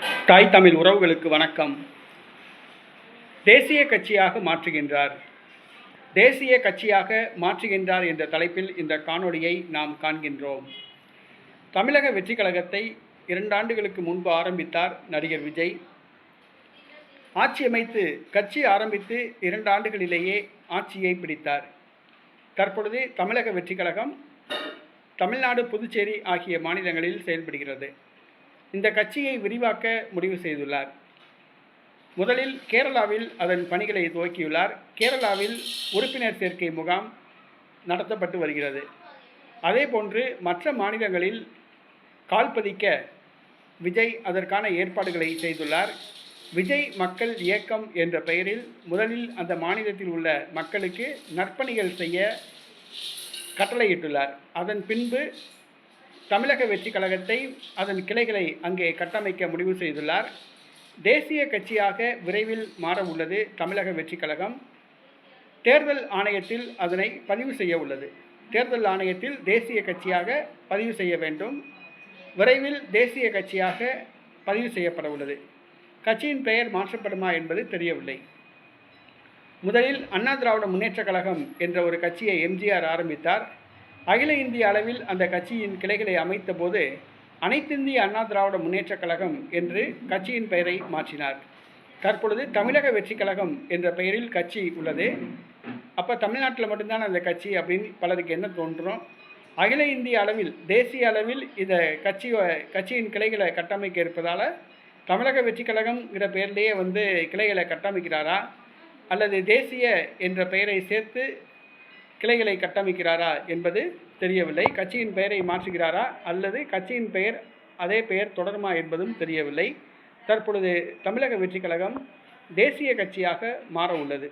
தாய் தமிழ் உறவுகளுக்கு வணக்கம். தேசிய கட்சியாக மாற்றுகின்றார். தேசிய கட்சியாக மாற்றுகின்றார் என்ற தலைப்பில் இந்த காணொளியை நாம் காண்கின்றோம். தமிழக வெற்றி கழகத்தை 2 ஆண்டுகளுக்கு முன்பு ஆரம்பித்தார் நடிகர் விஜய். ஆட்சி அமைத்து கட்சி ஆரம்பித்து 2 ஆண்டுகளிலேயே ஆட்சியை பிடித்தார். தற்பொழுது தமிழக வெற்றி கழகம் தமிழ்நாடு, புதுச்சேரி ஆகிய மாநிலங்களில் செயல்படுகிறது. இந்த கட்சியை விரிவாக்க முடிவு செய்துள்ளார். முதலில் கேரளாவில் அதன் பணிகளை துவக்கியுள்ளார். கேரளாவில் உறுப்பினர் சேர்க்கை முகாம் நடத்தப்பட்டு வருகிறது. அதேபோன்று மற்ற மாநிலங்களில் கால்பதிக்க விஜய் அதற்கான ஏற்பாடுகளை செய்துள்ளார். விஜய் மக்கள் இயக்கம் என்ற பெயரில் முதலில் அந்த மாநிலத்தில் உள்ள மக்களுக்கு நற்பணிகள் செய்ய கட்டளையிட்டுள்ளார். அதன் பின்பு தமிழக வெற்றி கழகத்தை அதன் கிளைகளை அங்கே கட்டமைக்க முடிவு செய்துள்ளார். தேசிய கட்சியாக விரைவில் மாற உள்ளது தமிழக வெற்றி கழகம். தேர்தல் ஆணையத்தில் அதனை பதிவு செய்ய உள்ளது. தேர்தல் ஆணையத்தில் தேசிய கட்சியாக பதிவு செய்ய வேண்டும். விரைவில் தேசிய கட்சியாக பதிவு செய்யப்பட உள்ளது. கட்சியின் பெயர் மாற்றப்படுமா என்பது தெரியவில்லை. முதலில் அண்ணா திராவிட முன்னேற்ற கழகம் என்ற ஒரு கட்சியை எம்ஜிஆர் ஆரம்பித்தார். அகில இந்திய அளவில் அந்த கட்சியின் கிளைகளை அமைத்த போது அனைத்திந்திய அண்ணா திராவிட முன்னேற்ற கழகம் என்று கட்சியின் பெயரை மாற்றினார். தற்பொழுது தமிழக வெற்றி கழகம் என்ற பெயரில் கட்சி உள்ளது. அப்போ தமிழ்நாட்டில் மட்டும்தான் அந்த கட்சி அப்படின்னு பலருக்கு என்ன தோன்றும். அகில இந்திய அளவில், தேசிய அளவில் இந்த கட்சியின் கிளைகளை கட்டமைக்க இருப்பதால் தமிழக வெற்றி கழகம்ங்கிற பெயர்லேயே கிளைகளை கட்டமைக்கிறாரா அல்லது தேசிய என்ற பெயரை சேர்த்து கிளைகளை கட்டமைக்கிறாரா என்பது தெரியவில்லை. கட்சியின் பெயரை மாற்றுகிறாரா அல்லது கட்சியின் பெயர் அதே பெயர் தொடருமா என்பதும் தெரியவில்லை. தற்பொழுது தமிழக வெற்றி கழகம் தேசிய கட்சியாக மாற உள்ளது.